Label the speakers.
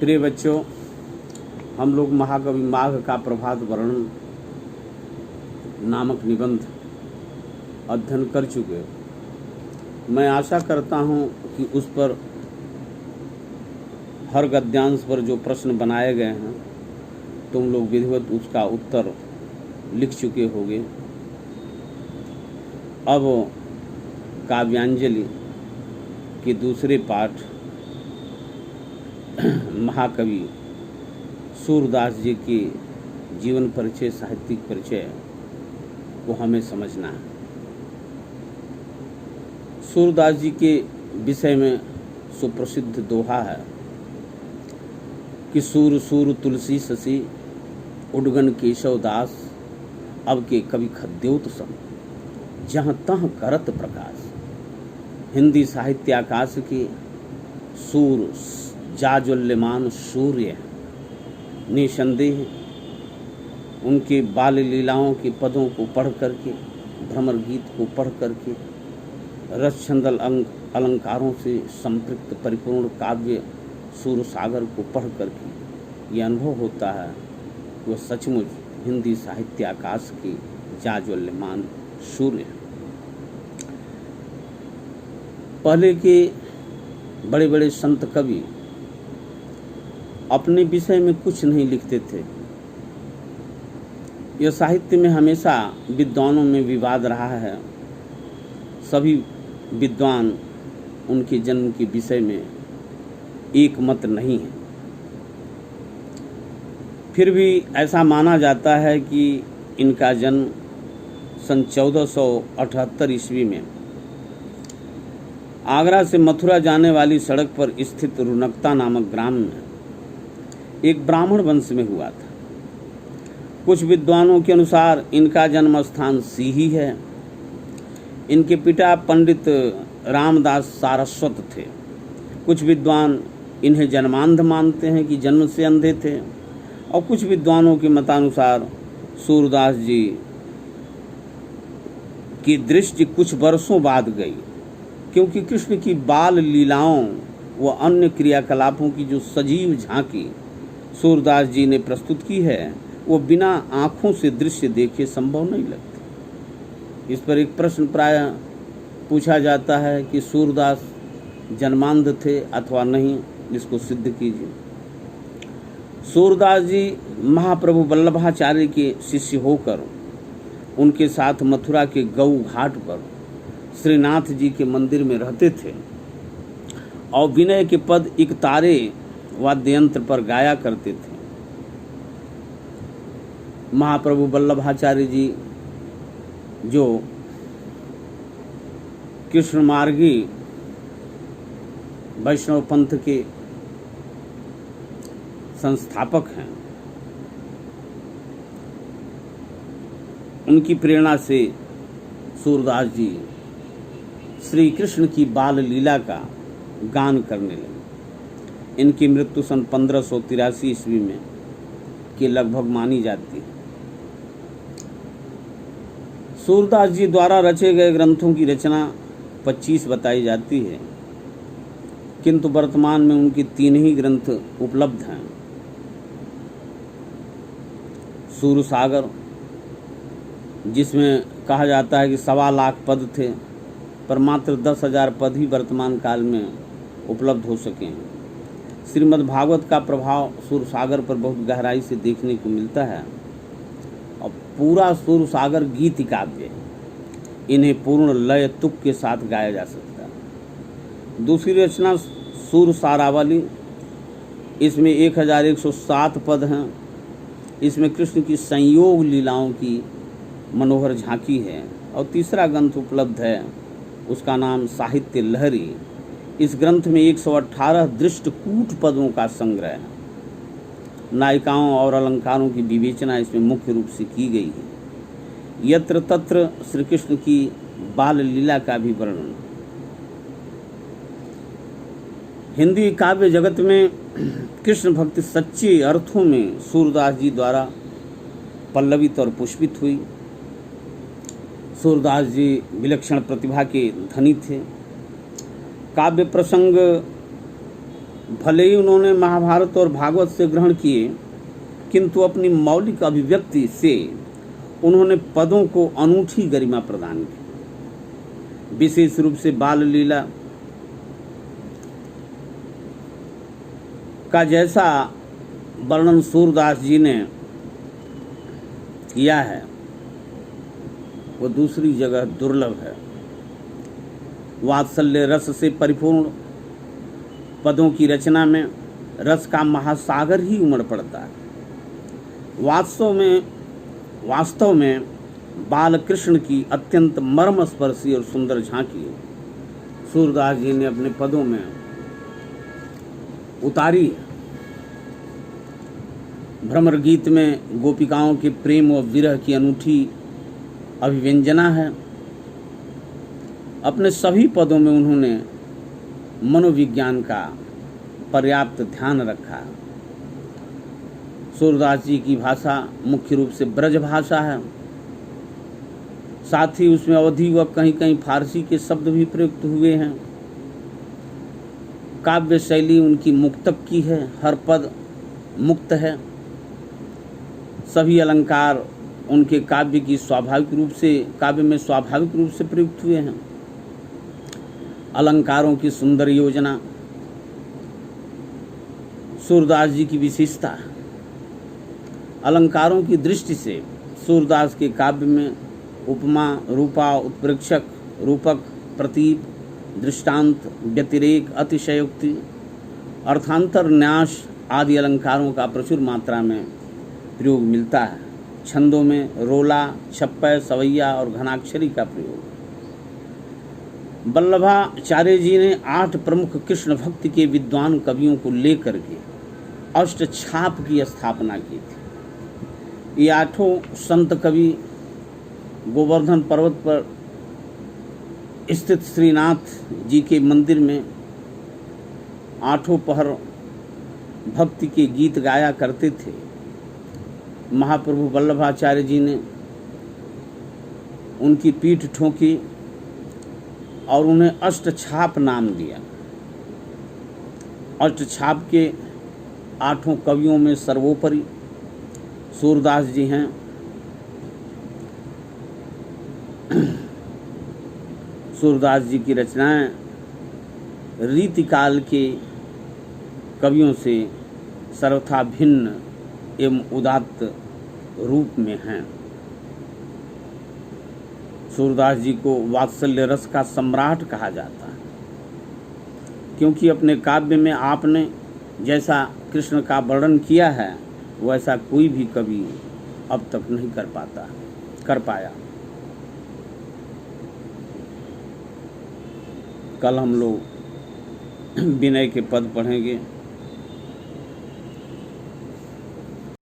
Speaker 1: प्रिय बच्चों, हम लोग महाकवि माघ का प्रभात वर्णन नामक निबंध अध्ययन कर चुके। मैं आशा करता हूं कि उस पर हर गद्यांश पर जो प्रश्न बनाए गए हैं तुम लोग विधिवत उसका उत्तर लिख चुके होंगे। अब काव्यांजलि के दूसरे पाठ महाकवि सूरदास जी के जीवन परिचय, साहित्यिक परिचय को हमें समझना है। सूरदास जी के विषय में सुप्रसिद्ध दोहा है कि सूर सूर तुलसी शशि उडगन केशव दास, अब के कवि खद्योत सम जहाँ तहाँ करत प्रकाश। हिंदी साहित्य आकाश के सूर जाज्वल्यमान सूर्य निसंदेह उनके बाल लीलाओं के पदों को पढ़ करके, भ्रमर गीत को पढ़ करके, रस छंदल अलंकारों से संपृक्त परिपूर्ण काव्य सूर सागर को पढ़ करके ये अनुभव होता है कि वह सचमुच हिंदी साहित्य आकाश के जाज्वल्यमान सूर्य। पहले के बड़े बड़े संत कवि अपने विषय में कुछ नहीं लिखते थे। यह साहित्य में हमेशा विद्वानों में विवाद रहा है। सभी विद्वान उनके जन्म के विषय में एक मत नहीं है। फिर भी ऐसा माना जाता है कि इनका जन्म सन 1478 ईस्वी में आगरा से मथुरा जाने वाली सड़क पर स्थित रुनकता नामक ग्राम में एक ब्राह्मण वंश में हुआ था। कुछ विद्वानों के अनुसार इनका जन्म स्थान सीही है। इनके पिता पंडित रामदास सारस्वत थे। कुछ विद्वान इन्हें जन्मांध मानते हैं कि जन्म से अंधे थे, और कुछ विद्वानों के मतानुसार सूरदास जी की दृष्टि कुछ वर्षों बाद गई, क्योंकि कृष्ण की बाल लीलाओं व अन्य क्रियाकलापों की जो सजीव झांकी सूरदास जी ने प्रस्तुत की है वो बिना आँखों से दृश्य देखे संभव नहीं लगती। इस पर एक प्रश्न प्राय पूछा जाता है कि सूरदास जन्मांध थे अथवा नहीं, इसको सिद्ध कीजिए। सूरदास जी महाप्रभु वल्लभाचार्य के शिष्य होकर उनके साथ मथुरा के गऊ घाट पर श्रीनाथ जी के मंदिर में रहते थे और विनय के पद इकतारे वाद्य यंत्र पर गाया करते थे। महाप्रभु वल्लभाचार्य जी जो कृष्ण मार्गी वैष्णव पंथ के संस्थापक हैं, उनकी प्रेरणा से सूरदास जी श्री कृष्ण की बाल लीला का गान करने लगे। इनकी मृत्यु सन 1583 ईस्वी में के लगभग मानी जाती है। सूरदास जी द्वारा रचे गए ग्रंथों की रचना 25 बताई जाती है, किंतु वर्तमान में उनके 3 ही ग्रंथ उपलब्ध हैं। सूर सागर, जिसमें कहा जाता है कि 1.25 लाख पद थे, पर मात्र 10,000 पद ही वर्तमान काल में उपलब्ध हो सके हैं। श्रीमद् भागवत का प्रभाव सूर सागर पर बहुत गहराई से देखने को मिलता है, और पूरा सूर सागर गीत काव्य, इन्हें पूर्ण लय तुक के साथ गाया जा सकता है। दूसरी रचना सूर सारावली, इसमें 1107 पद हैं। इसमें कृष्ण की संयोग लीलाओं की मनोहर झांकी है। और तीसरा ग्रंथ उपलब्ध है, उसका नाम साहित्य लहरी। इस ग्रंथ में 118 दृष्टकूट पदों का संग्रह है। नायिकाओं और अलंकारों की विवेचना इसमें मुख्य रूप से की गई है। यत्र तत्र श्री कृष्ण की बाल लीला का भी वर्णन। हिंदी काव्य जगत में कृष्ण भक्ति सच्चे अर्थों में सूरदास जी द्वारा पल्लवित और पुष्पित हुई। सूरदास जी विलक्षण प्रतिभा के धनी थे। काव्य प्रसंग भले ही उन्होंने महाभारत और भागवत से ग्रहण किए, किंतु अपनी मौलिक अभिव्यक्ति से उन्होंने पदों को अनूठी गरिमा प्रदान की। विशेष रूप से बाल लीला का जैसा वर्णन सूरदास जी ने किया है वो दूसरी जगह दुर्लभ है। वात्सल्य रस से परिपूर्ण पदों की रचना में रस का महासागर ही उमड़ पड़ता है। वास्तव में बाल कृष्ण की अत्यंत मर्मस्पर्शी और सुंदर झांकी सूरदास जी ने अपने पदों में उतारी है। भ्रमर गीत में गोपिकाओं के प्रेम और विरह की अनूठी अभिव्यंजना है। अपने सभी पदों में उन्होंने मनोविज्ञान का पर्याप्त ध्यान रखा। सूरदास जी की भाषा मुख्य रूप से ब्रज भाषा है, साथ ही उसमें अवधी व कहीं कहीं फारसी के शब्द भी प्रयुक्त हुए हैं। काव्य शैली उनकी मुक्तक की है, हर पद मुक्त है। सभी अलंकार उनके काव्य में स्वाभाविक रूप से प्रयुक्त हुए हैं। अलंकारों की सुंदर योजना सूरदास जी की विशेषता है। अलंकारों की दृष्टि से सूरदास के काव्य में उपमा, रूपा, उत्प्रेक्षक, रूपक, प्रतीप, दृष्टांत, व्यतिरेक, अतिशयोक्ति, अर्थांतर, न्यास आदि अलंकारों का प्रचुर मात्रा में प्रयोग मिलता है। छंदों में रोला, छप्पय, सवैया और घनाक्षरी का प्रयोग। वल्लभाचार्य जी ने 8 प्रमुख कृष्ण भक्ति के विद्वान कवियों को लेकर के अष्टछाप की स्थापना की थी। ये 8 संत कवि गोवर्धन पर्वत पर स्थित श्रीनाथ जी के मंदिर में 8 पहर भक्ति के गीत गाया करते थे। महाप्रभु वल्लभाचार्य जी ने उनकी पीठ ठोकी और उन्हें अष्टछाप नाम दिया। अष्टछाप के 8 कवियों में सर्वोपरि सूरदास जी हैं। सूरदास जी की रचनाएं रीतिकाल के कवियों से सर्वथा भिन्न एवं उदात्त रूप में हैं। सूरदास जी को वात्सल्य रस का सम्राट कहा जाता है, क्योंकि अपने काव्य में आपने जैसा कृष्ण का वर्णन किया है वैसा कोई भी कवि अब तक नहीं कर पाया। कल हम लोग विनय के पद पढ़ेंगे।